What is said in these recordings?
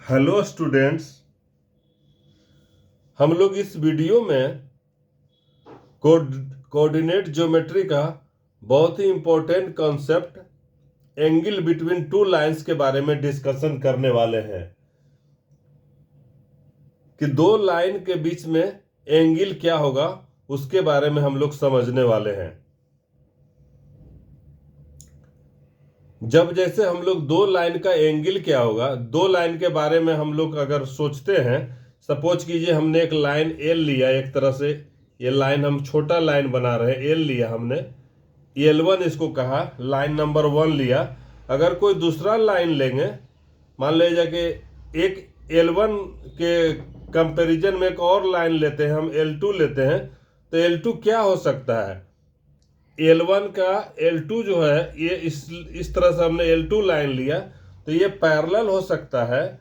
Hello students. हम लोग इस वीडियो में कोऑर्डिनेट ज्योमेट्री का बहुत ही important concept angle between two lines के बारे में डिस्कशन करने वाले हैं कि दो लाइन के बीच में एंगल क्या होगा, उसके बारे में हम लोग समझने वाले हैं। जब जैसे हम लोग दो लाइन का एंगल क्या होगा, दो लाइन के बारे में हम लोग अगर सोचते हैं, सपोज कीजिए हमने एक लाइन एल लिया, एक तरह से ये लाइन हम छोटा लाइन बना रहे हैं, एल लिया हमने, L1 इसको कहा, लाइन नंबर 1 लिया। अगर कोई दूसरा लाइन लेंगे, मान लीजिए कि एक L1 के कंपैरिजन में एक और लाइन लेते हैं, हम L2 लेते हैं, तो L2 क्या हो सकता है? L1 का L2 जो है, ये इस तरह से हमने L2 लाइन लिया तो ये पैरेलल हो सकता है,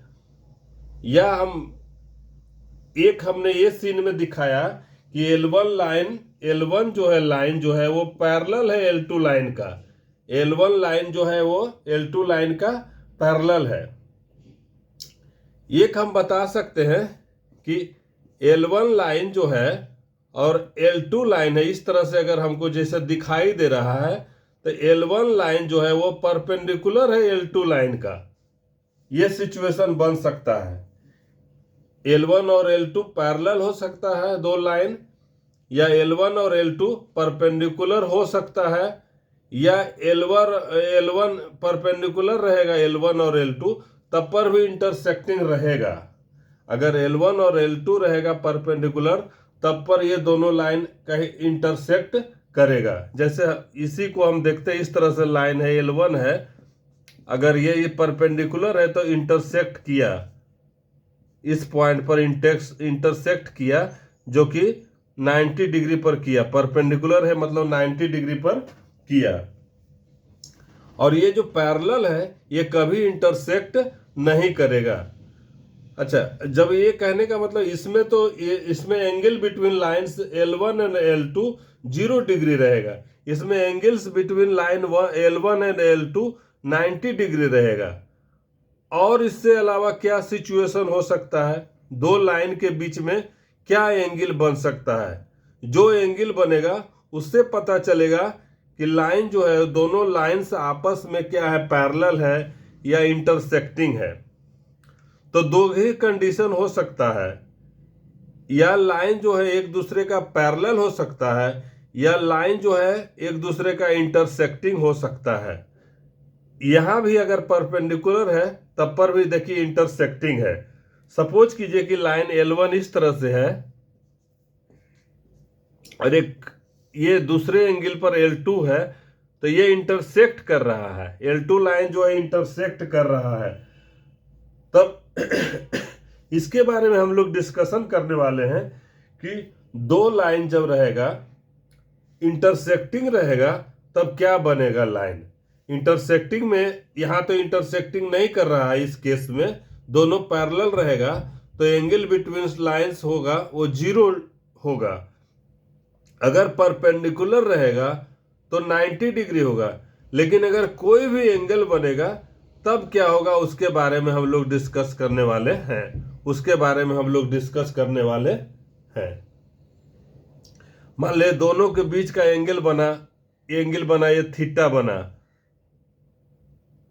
या हमने ये सीन में दिखाया कि L1 जो है लाइन जो है वो पैरेलल है L2 लाइन का। L1 लाइन जो है वो L2 लाइन का पैरेलल है। एक हम बता सकते हैं कि L1 लाइन जो है और L2 लाइन है, इस तरह से अगर हमको जैसे दिखाई दे रहा है, तो L1 लाइन जो है वो परपेंडिकुलर है L2 लाइन का। ये सिचुएशन बन सकता है। L1 और L2 पैरेलल हो सकता है दो लाइन, या L1 और L2 परपेंडिकुलर हो सकता है, या L1 परपेंडिकुलर रहेगा L1 और L2, तब पर भी इंटरसेक्टिंग रहेगा। अगर L1 और L2 रहेगा परपेंडिकुलर, तब पर ये दोनों लाइन कहीं इंटरसेक्ट करेगा। जैसे इसी को हम देखते हैं, इस तरह से लाइन है, L1 है, अगर ये परपेंडिकुलर है तो इंटरसेक्ट किया, इस पॉइंट पर इंटरसेक्ट किया, जो कि 90 डिग्री पर किया। परपेंडिकुलर है मतलब 90 डिग्री पर किया। और ये जो पैरेलल है ये कभी इंटरसेक्ट नहीं करेगा। अच्छा, जब ये कहने का मतलब इसमें angle between lines L1 and L2 0 degree रहेगा। इसमें angles between line L1 and L2 90 degree रहेगा। और इससे अलावा क्या सिचुएशन हो सकता है? दो लाइन के बीच में क्या एंगल बन सकता है? जो एंगल बनेगा उससे पता चलेगा कि लाइन जो है, दोनों लाइंस आपस में क्या है, पैरेलल है या इंटरसेक्टिंग है। तो दो ही कंडीशन हो सकता है, या लाइन जो है एक दूसरे का पैरेलल हो सकता है, या लाइन जो है एक दूसरे का इंटरसेक्टिंग हो सकता है। यहां भी अगर परपेंडिकुलर है तब पर भी देखिए इंटरसेक्टिंग है। सपोज कीजिए कि लाइन L1 इस तरह से है और एक ये दूसरे एंगल पर L2 है, तो ये इंटरसेक्ट कर रहा है, L2 लाइन जो है इंटरसेक्ट कर रहा है। तब इसके बारे में हम लोग डिस्कशन करने वाले हैं कि दो लाइन जब रहेगा, इंटरसेक्टिंग रहेगा, तब क्या बनेगा लाइन। इंटरसेक्टिंग में, यहां तो इंटरसेक्टिंग नहीं कर रहा है, इस केस में दोनों पैरेलल रहेगा, तो एंगल बिटवीन लाइंस होगा वो 0 होगा। अगर परपेंडिकुलर रहेगा तो 90 डिग्री होगा। लेकिन अगर कोई भी एंगल बनेगा तब क्या होगा, उसके बारे में हम लोग डिस्कस करने वाले हैं। मान ले दोनों के बीच का एंगल बना ये थीटा बना,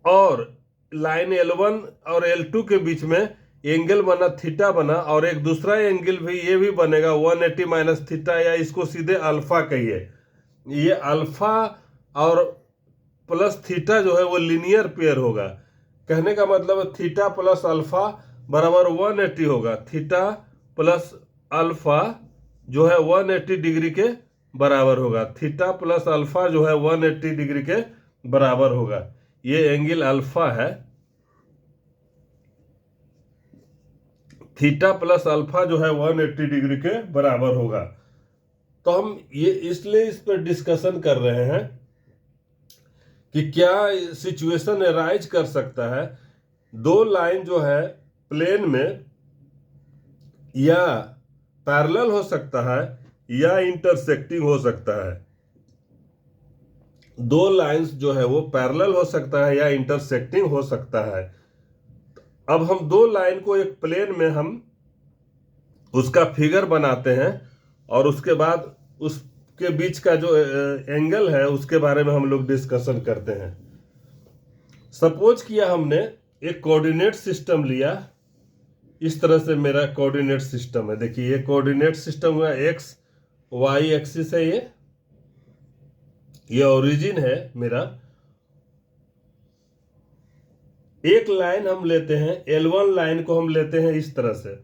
और लाइन L1 और L2 के बीच में एंगल बना, थीटा बना, और एक दूसरा एंगल भी ये भी बनेगा 180 माइनस थीटा, या इसको सीधे अल्फा कहिए। ये अल्फा और प्लस थीटा जो है वो लीनियर पेयर होगा। कहने का मतलब थीटा प्लस अल्फा बराबर 180 होगा। थीटा प्लस अल्फा जो है 180 डिग्री के बराबर होगा। थीटा प्लस अल्फा जो है 180 डिग्री के बराबर होगा। ये एंगल अल्फा है। थीटा प्लस अल्फा जो है 180 डिग्री के बराबर होगा। तो हम ये इसलिए इस पर डिस्कशन कर रहे हैं कि क्या सिचुएशन अराइज कर सकता है, दो लाइन जो है प्लेन में या पैरेलल हो सकता है या इंटरसेक्टिंग हो सकता है। दो लाइंस जो है वो पैरेलल हो सकता है या इंटरसेक्टिंग हो सकता है। अब हम दो लाइन को एक प्लेन में हम उसका फिगर बनाते हैं और उसके बाद उसके बीच का जो एंगल है उसके बारे में हम लोग डिस्कशन करते हैं। सपोज किया हमने एक कोऑर्डिनेट सिस्टम लिया, इस तरह से मेरा कोऑर्डिनेट सिस्टम है। देखिए ये कोऑर्डिनेट सिस्टम हुआ एक्स वाई एक्सिस है, ये ओरिजिन है मेरा। एक लाइन हम लेते हैं, L1 लाइन को हम लेते हैं इस तरह से।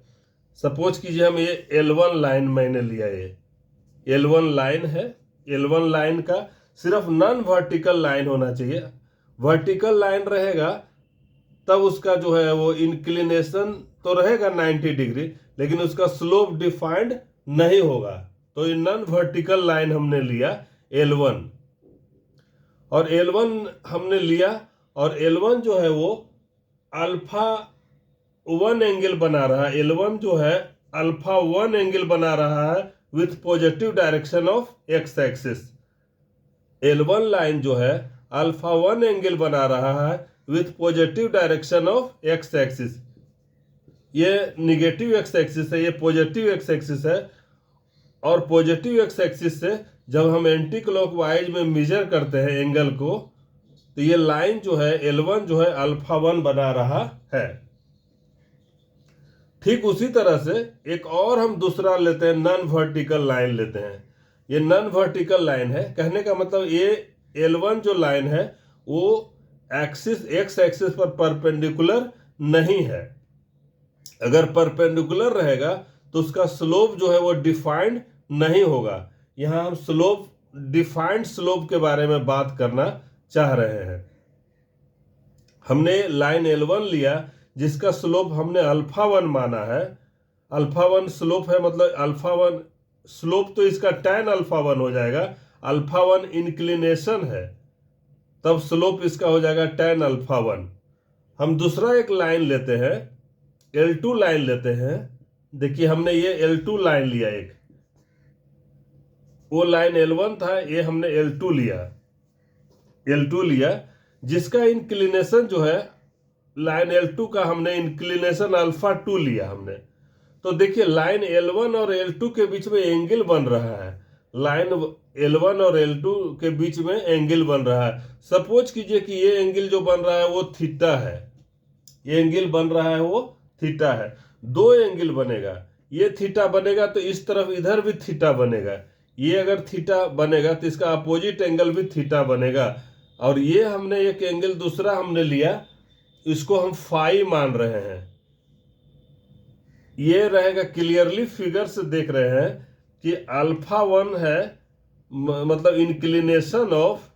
सपोज कीजिए हम ये L1 लाइन मैंने लिया, ये L1 लाइन है। L1 लाइन का सिर्फ नॉन वर्टिकल लाइन होना चाहिए। वर्टिकल लाइन रहेगा तब उसका जो है वो इंक्लिनेशन तो रहेगा 90 डिग्री, लेकिन उसका स्लोप डिफाइंड नहीं होगा। तो ये नॉन वर्टिकल लाइन हमने लिया L1, और L1 हमने लिया, और L1 जो है वो अल्फा 1 एंगल बना रहा है। L1 जो है अल्फा 1 एंगल बना रहा है with positive direction of x axis. L1 line जो है अल्फा 1 एंगल बना रहा है with positive direction of x axis. ये निगेटिव एक्स एक्सिस है, ये पॉजिटिव एक्स एक्सिस है। और पॉजिटिव एक्स एक्सिस से जब हम एंटी क्लॉकवाइज में मेजर करते हैं एंगल को, तो ये लाइन जो है L1 जो है अल्फा 1 बना रहा है। ठीक उसी तरह से एक और हम दूसरा लेते हैं, नॉन वर्टिकल लाइन लेते हैं। ये नॉन वर्टिकल लाइन है, कहने का मतलब ये L1 जो लाइन है वो एक्सिस एक्स एक्सिस पर परपेंडिकुलर नहीं है। अगर परपेंडिकुलर रहेगा तो उसका स्लोप जो है वो डिफाइंड नहीं होगा। यहां हम स्लोप, डिफाइंड स्लोप के बारे में बात करना चाह रहे हैं। हमने लाइन L1 लिया जिसका स्लोप हमने अल्फा 1 माना है। अल्फा 1 स्लोप है, मतलब अल्फा 1 स्लोप तो इसका tan अल्फा 1 हो जाएगा। अल्फा 1 इंक्लिनेशन है, तब स्लोप इसका हो जाएगा tan अल्फा 1। हम दूसरा एक लाइन लेते हैं, L2 लाइन लेते हैं। देखिए हमने ये L2 लाइन लिया, एक वो लाइन L1 था, ये हमने L2 लिया जिसका इंक्लिनेशन जो है लाइन L2 का हमने इंक्लिनेशन अल्फा 2 लिया हमने। तो देखिए लाइन L1 और L2 के बीच में एंगल बन रहा है। लाइन L1 और L2 के बीच में एंगल बन रहा है। सपोज कीजिए कि ये एंगल जो बन रहा है वो थीटा है, ये एंगल बन रहा है वो थीटा है। दो एंगल बनेगा, ये थीटा बनेगा तो इस तरफ इधर भी थीटा बनेगा। ये अगर थीटा बनेगा तो इसका अपोजिट एंगल भी थीटा बनेगा। और ये हमने एक एंगल दूसरा हमने लिया, इसको हम फाई मान रहे हैं। ये रहेगा, क्लियरली फिगर से देख रहे हैं कि अल्फा 1 है, मतलब inclination of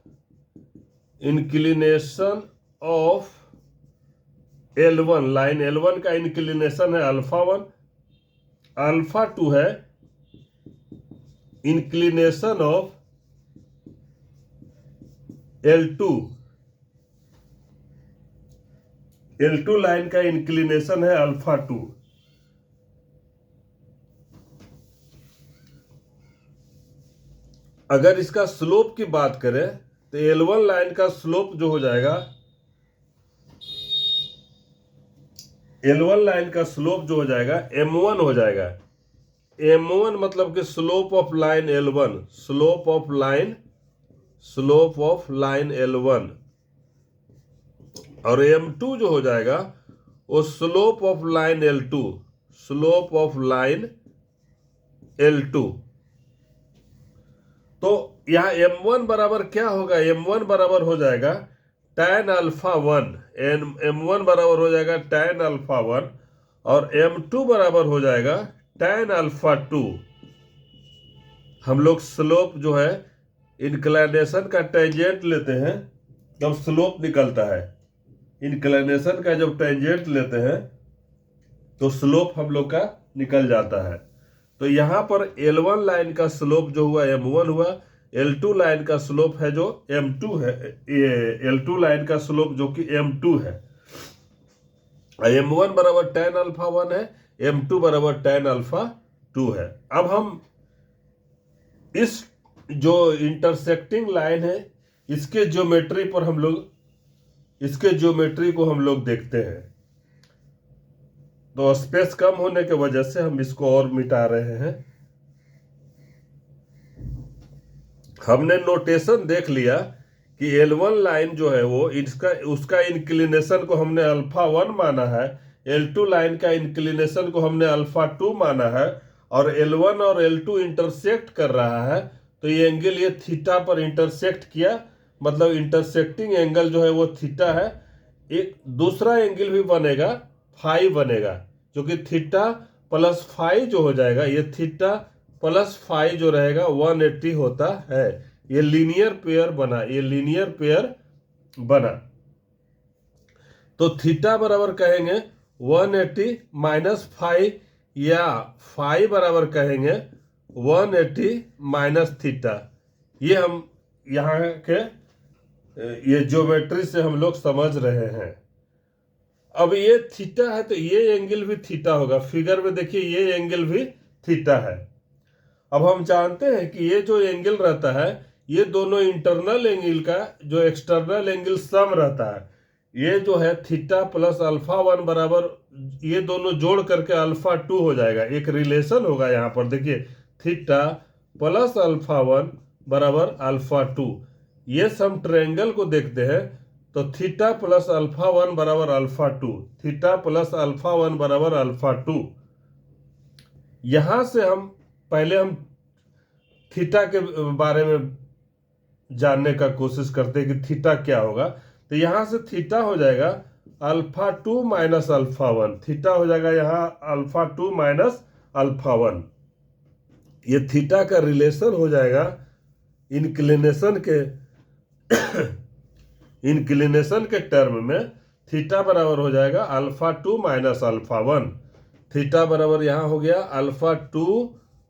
L1, line L1 का इंक्लिनेशन है अल्फा 1। अल्फा 2 है inclination of L2। L2 line का इंक्लिनेशन है अल्फा 2। अगर इसका स्लोप की बात करें तो L1 लाइन का स्लोप जो हो जाएगा, L1 लाइन का स्लोप जो हो जाएगा M1 हो जाएगा। M1 मतलब कि slope of line L1, slope of line L1। और M2 जो हो जाएगा वो slope of line L2, slope of line L2। तो यहां M1 बराबर क्या होगा? M1 बराबर हो जाएगा tan अल्फा 1, M1 बराबर हो जाएगा tan अल्फा 1, और M2 बराबर हो जाएगा tan अल्फा 2। हम लोग स्लोप जो है इंक्लिनेशन का टेंजेंट लेते हैं जब स्लोप निकलता है। इंक्लिनेशन का जब टेंजेंट लेते हैं तो स्लोप हम लोग का निकल जाता है। तो यहां पर L1 लाइन का स्लोप जो हुआ M1 हुआ, L2 लाइन का स्लोप है जो M2 है, L2 लाइन का स्लोप जो कि M2 है। M1 बराबर tan अल्फा 1 है, M2 बराबर tan अल्फा 2 है। अब हम इस जो इंटरसेक्टिंग लाइन है इसके ज्योमेट्री को हम लोग देखते हैं। तो स्पेस कम होने की वजह से हम इसको और मिटा रहे हैं। हमने नोटेशन देख लिया कि L1 लाइन जो है वो इसका उसका इंक्लिनेशन को हमने अल्फा 1 माना है, L2 लाइन का इंक्लिनेशन को हमने अल्फा 2 माना है, और L1 और L2 इंटरसेक्ट कर रहा है, तो ये एंगल ये थीटा पर इंटरसेक्ट किया, मतलब इंटरसेक्टिंग एंगल जो है वो थीटा है। एक दूसरा एंगल भी बनेगा, फाई बनेगा, जो कि थीटा प्लस फाई जो हो जाएगा, ये थीटा प्लस फाई जो रहेगा 180 होता है। ये लीनियर पेयर बना, ये लीनियर पेयर बना। तो थीटा बराबर कहेंगे 180 माइनस फाई, या फाई बराबर कहेंगे 180 माइनस थीटा। ये हम यहाँ के ये ज्योमेट्री से हम लोग समझ रहे हैं। अब ये थीटा है तो ये एंगल भी थीटा होगा। फिगर में देखिए ये एंगल भी थीटा है। अब हम जानते हैं कि ये जो एंगल रहता है, ये दोनों इंटरनल एंगल का जो एक्सटर्नल एंगल सम रहता है, ये जो है थीटा प्लस अल्फा 1 बराबर, ये दोनों जोड़ करके अल्फा 2 हो जाएगा। एक रिलेशन होगा यहाँ पर, देखिए थीटा प्लस अल्फा 1 बराबर अल्फा 2। ये सम ट्रायंगल को देखते हैं तो थीटा प्लस अल्फा 1 बराबर अल्फा 2, थीटा प्लस अल्फा 1 बराबर अल्फा 2। यहां से हम पहले हम थीटा के बारे में जानने का कोशिश करते हैं कि थीटा क्या होगा। तो यहां से थीटा हो जाएगा अल्फा 2 माइनस अल्फा 1, थीटा हो जाएगा यहाँ अल्फा 2 माइनस अल्फा 1। ये थीटा का रिलेशन हो जाएगा इंक्लिनेशन के इंक्लिनेशन के टर्म में। थीटा बराबर हो जाएगा अल्फा 2 माइनस अल्फा 1। थीटा बराबर यहाँ हो गया अल्फा 2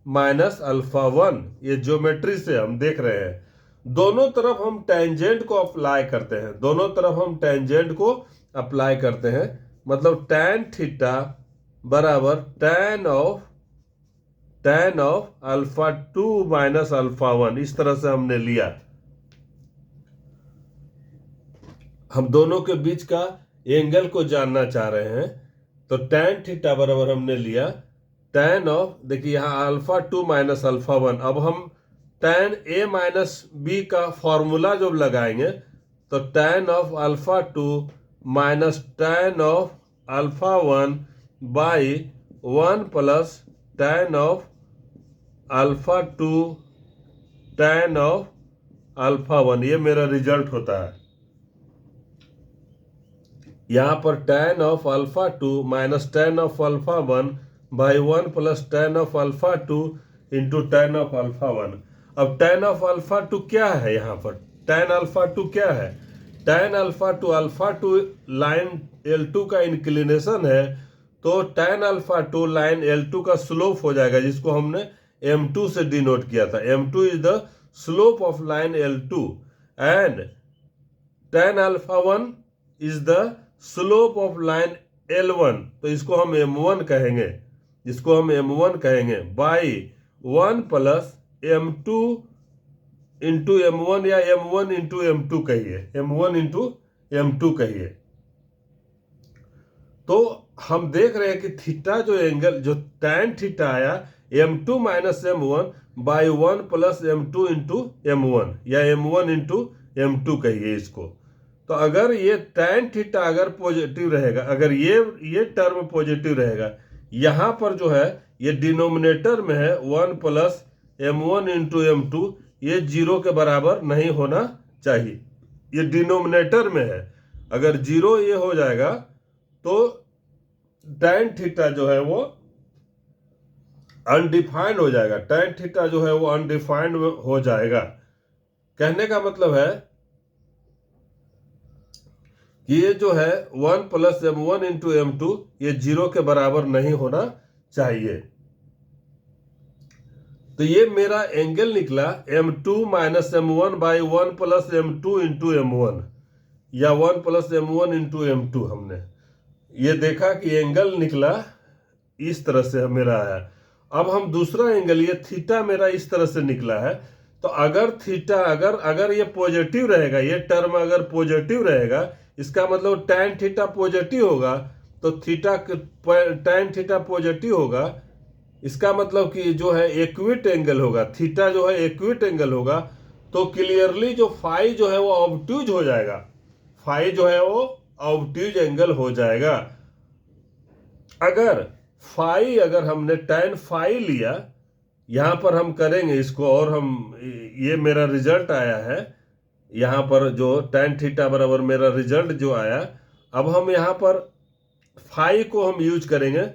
माइनस अल्फा 1। ये ज्योमेट्री से हम देख रहे हैं। दोनों तरफ हम टेंजेंट को अप्लाई करते हैं, दोनों तरफ हम टेंजेंट को अप्लाई करते हैं, मतलब tan थीटा बराबर tan of alpha 2 minus alpha 1, इस तरह से हमने लिया। हम दोनों के बीच का एंगल को जानना चाह रहे हैं, तो tan थीटा बराबर हमने लिया tan ऑफ, देखिए यहाँ अल्फा 2 माइनस अल्फा 1। अब हम tan a माइनस बी का फॉर्मूला जब लगाएंगे तो tan of alpha 2 minus tan of alpha 1 by 1 plus tan of alpha 2 tan of alpha 1, ये मेरा रिजल्ट होता है। यहाँ पर tan of alpha 2 minus tan of alpha 1 by 1 plus tan of alpha 2 into tan of alpha 1। अब tan of alpha 2 क्या है? यहाँ पर tan अल्फा 2 क्या है? tan अल्फा 2 लाइन L2 का इंक्लिनेशन है, तो tan अल्फा 2 लाइन L2 का स्लोप हो जाएगा, जिसको हमने M2 से डिनोट किया था। M2 is the slope of line L2 and tan alpha 1 is the slope of line L1, तो इसको हम M1 कहेंगे, इसको हम M1 कहेंगे, by 1 plus M2 into M1, या M1 इंटू M2 कहिए, M1 इंटू M2 कहिए। तो हम देख रहे हैं कि थीटा जो एंगल जो tan थीटा आया M2 minus M1 by 1 plus M2 into M1, या M1 इंटू M2 कहिए इसको। तो अगर ये tan थीटा अगर पॉजिटिव रहेगा, अगर ये टर्म पॉजिटिव रहेगा, यहाँ पर जो है ये डिनोमिनेटर में है 1 प्लस M1 इंटू M2, ये 0 के बराबर नहीं होना चाहिए, ये डिनोमिनेटर में है। अगर 0 ये हो जाएगा तो tan थीटा जो है वो अनडिफाइंड हो जाएगा, tan थीटा जो है वो अनडिफाइंड हो जाएगा। कहने का मतलब है कि ये जो है 1 प्लस M1 इंटू M2 ये 0 के बराबर नहीं होना चाहिए। तो ये मेरा एंगल निकला M2 minus M1 by 1 plus M2 into M1, या 1 प्लस M1 इंटू M2। हमने ये देखा कि एंगल निकला इस तरह से मेरा आया। अब हम दूसरा एंगल, ये थीटा मेरा इस तरह से निकला है, तो अगर थीटा अगर ये पॉजिटिव रहेगा, ये टर्म अगर पॉजिटिव रहेगा, इसका मतलब tan थीटा पॉजिटिव होगा, तो थीटा tan थीटा पॉजिटिव होगा, इसका मतलब कि जो है एक्यूट एंगल होगा, थीटा जो है एक्यूट एंगल होगा, तो क्लियरली जो फाई जो है वो ऑब्ट्यूज हो जाएगा, फाई जो है वो ऑब्ट्यूज एंगल हो जाएगा। अगर हमने tan फाई लिया, यहां पर हम करेंगे इसको, और हम ये मेरा रिजल्ट आया है यहां पर, जो tan थीटा बराबर मेरा रिजल्ट जो आया, अब हम यहां पर फाई को हम यूज करेंगे,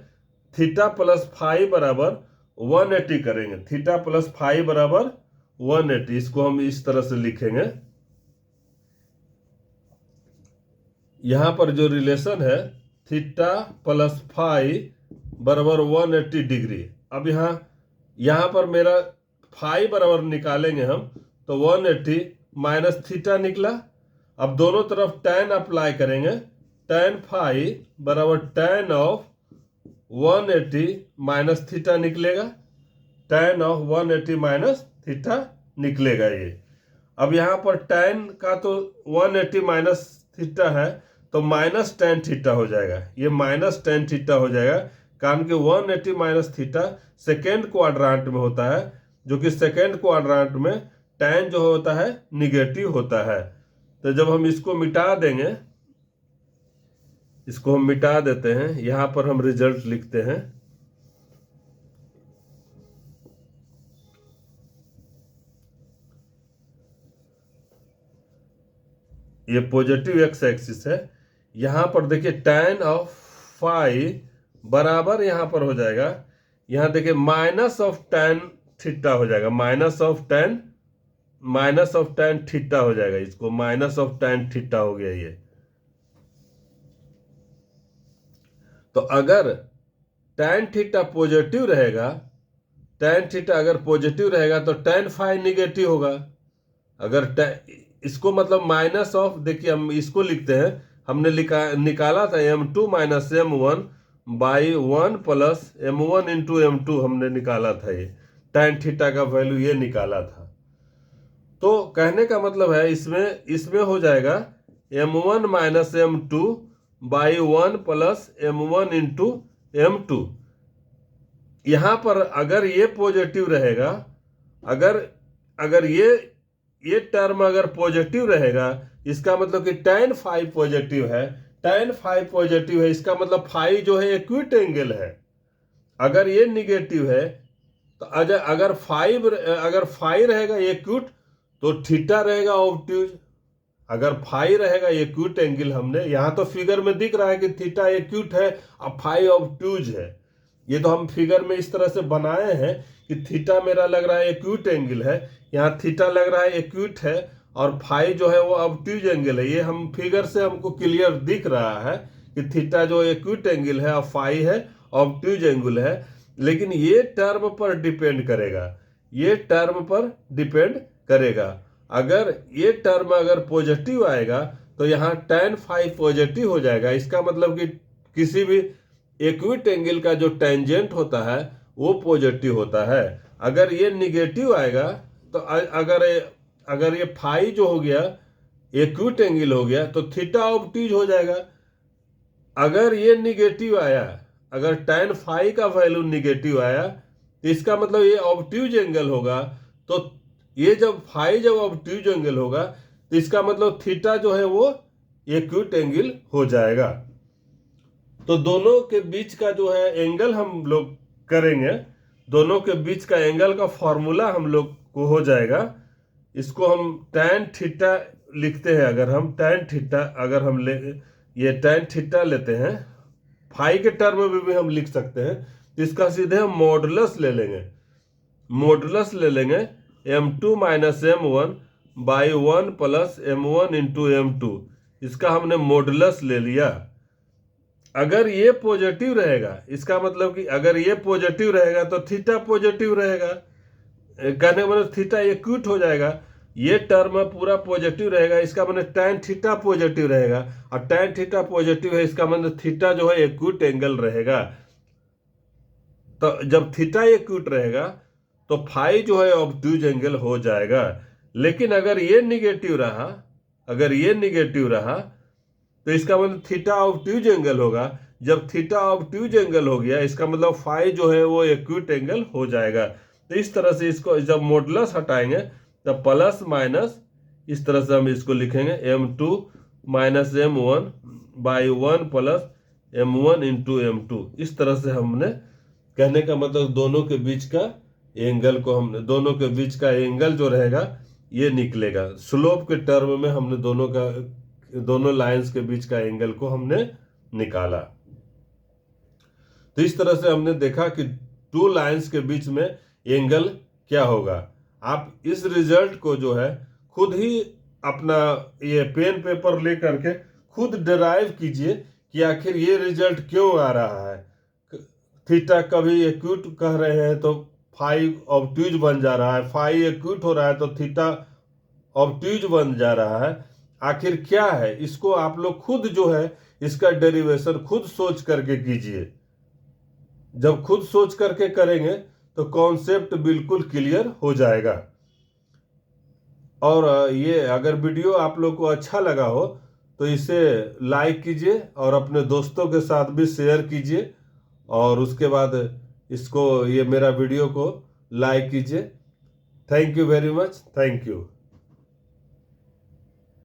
थीटा प्लस फाई बराबर 180 करेंगे, थीटा प्लस फाई बराबर 180, इसको हम इस तरह से लिखेंगे। यहां पर जो रिलेशन है थीटा प्लस फाई बराबर 180 डिग्री। अब यहां पर मेरा फाई बराबर निकालेंगे हम, तो 180 माइनस थीटा निकला। अब दोनों तरफ tan अप्लाई करेंगे, tan फाई बराबर tan ऑफ 180 माइनस थीटा निकलेगा, tan ऑफ 180 माइनस थीटा निकलेगा ये। अब यहां पर tan का तो 180 माइनस थीटा है, तो माइनस tan थीटा हो जाएगा, ये माइनस tan थीटा हो जाएगा, कारण कि 180 माइनस थीटा सेकेंड क्वाड्रांट में होता है, जो कि सेकेंड क्वाड्रांट में tan जो होता है निगेटिव होता है। तो जब हम इसको मिटा देंगे, इसको हम मिटा देते हैं, यहां पर हम रिजल्ट लिखते हैं। ये पॉजिटिव एक्स एक्सिस है, यहां पर देखिए tan ऑफ फाई बराबर यहां पर हो जाएगा, यहां देखिए माइनस ऑफ tan थीटा हो जाएगा, माइनस ऑफ tan थीटा हो जाएगा, इसको माइनस ऑफ tan थीटा हो गया ये। तो अगर tan थीटा पॉजिटिव रहेगा, tan थीटा अगर पॉजिटिव रहेगा तो tan फाई निगेटिव होगा। अगर इसको मतलब माइनस ऑफ, देखिए हम इसको लिखते हैं, हमने निकाला था m2 minus m1 by 1 plus m1 into m2 हमने निकाला था, ये tan थीटा का वैल्यू ये निकाला था। तो कहने का मतलब है इसमें हो जाएगा m1 minus m2 by 1 plus m1 into m2। यहां पर अगर ये पॉजिटिव रहेगा, अगर ये टर्म अगर पॉजिटिव रहेगा, इसका मतलब कि tan फाई पॉजिटिव है, tan फाई पॉजिटिव है, इसका मतलब फाई जो है एक्यूट एंगल है। अगर ये निगेटिव है, तो अगर फाई रहेगा एक्यूट, तो थीटा रहेगा ऑब्ट्यूज। अगर फाई रहेगा एक्यूट एंगल, हमने यहां तो फिगर में दिख रहा है कि थीटा एक्यूट है और फाई ऑब्ट्यूज है, ये तो हम फिगर में इस तरह से बनाए हैं कि थीटा मेरा लग रहा है एक्यूट एंगल है, यहाँ थीटा लग रहा है एक्यूट है, और फाई जो है वो ऑब्ट्यूज एंगल है। ये हम फिगर से हमको क्लियर दिख रहा है कि थीटा जो एक्यूट एंगल है और फाई है ऑब्ट्यूज एंगल है। लेकिन ये टर्म पर डिपेंड करेगा, ये टर्म पर डिपेंड करेगा। अगर ये टर्म अगर पॉजिटिव आएगा, तो यहाँ tan फाई पॉजिटिव हो जाएगा, इसका मतलब कि किसी भी एक्यूट एंगल का जो टेंजेंट होता है वो पॉजिटिव होता है। अगर ये निगेटिव आएगा, तो अगर ये फाई जो हो गया एक्यूट एंगल हो गया, तो थीटा ऑब्ट्यूज हो जाएगा। अगर ये निगेटिव आया, अगर tan फाई का वैल्यू निगेटिव आया, तो इसका मतलब ये ऑब्ट्यूज एंगल होगा। तो ये जब ऑब्ट्यूज एंगल होगा, तो इसका मतलब थीटा जो है वो एक्यूट एंगल हो जाएगा। तो दोनों के बीच का जो है एंगल हम लोग करेंगे, दोनों के बीच का एंगल का फॉर्मूला हम लोग को हो जाएगा। इसको हम tan थीटा लिखते हैं, अगर हम tan थीटा ये tan थीटा लेते हैं, फाई के टर्म में भी हम लिख सकते हैं, तो इसका सीधे हम मॉडुलस ले लेंगे m2 minus m1 by 1 plus m1 into m2, इसका हमने मॉडुलस ले लिया। अगर ये पॉजिटिव रहेगा, इसका मतलब कि अगर ये पॉजिटिव रहेगा तो थीटा पॉजिटिव रहेगा, कहने का मतलब थीटा एक्यूट हो जाएगा। ये टर्म पूरा पॉजिटिव रहेगा, इसका मतलब tan थीटा पॉजिटिव रहेगा, और tan थीटा पॉजिटिव है, इसका मतलब थीटा जो है एक्यूट एंगल रहेगा। तो जब थीटा एक्यूट रहेगा, तो फाई जो है ऑब्ट्यूज एंगल हो जाएगा। लेकिन अगर ये निगेटिव रहा, तो इसका मतलब थीटा ऑब्ट्यूज एंगल होगा, जब थीटा ऑब्ट्यूज एंगल हो गया, इसका मतलब फाई जो है वो एक्यूट एंगल हो जाएगा। तो इस तरह से इसको जब मॉडुलस हटाएंगे तब प्लस माइनस इस तरह से हम इसको लिखेंगे m2 minus m1 by 1 plus m1 into m2। इस तरह से हमने कहने का मतलब दोनों के बीच का एंगल को हमने दोनों के बीच का एंगल जो रहेगा ये निकलेगा। स्लोप के टर्म में हमने दोनों लाइंस के बीच का एंगल को हमने निकाला। तो इस तरह से हमने देखा कि टू लाइंस के बीच में एंगल क्या होगा। आप इस रिजल्ट को जो है खुद ही अपना ये पेन पेपर ले करके खुद डिराइव कीजिए कि आखिर ये रिजल्ट क्यों आ रहा है। थीटा कभी एक्यूट कह रहे हैं तो फाई ऑब्ट्यूज बन जा रहा है, फाई एक्यूट हो रहा है तो थीटा ऑब्ट्यूज बन जा रहा है। आखिर क्या है, इसको आप लोग खुद जो है इसका डेरिवेशन खुद सोच करके कीजिए। जब खुद सोच करके करेंगे तो कॉन्सेप्ट बिल्कुल क्लियर हो जाएगा। और ये अगर वीडियो आप लोग को अच्छा लगा हो तो इसे लाइक कीजिए और अपने दोस्तों के साथ भी शेयर कीजिए, और उसके बाद इसको ये मेरा वीडियो को लाइक कीजिए। Thank you very much, thank you.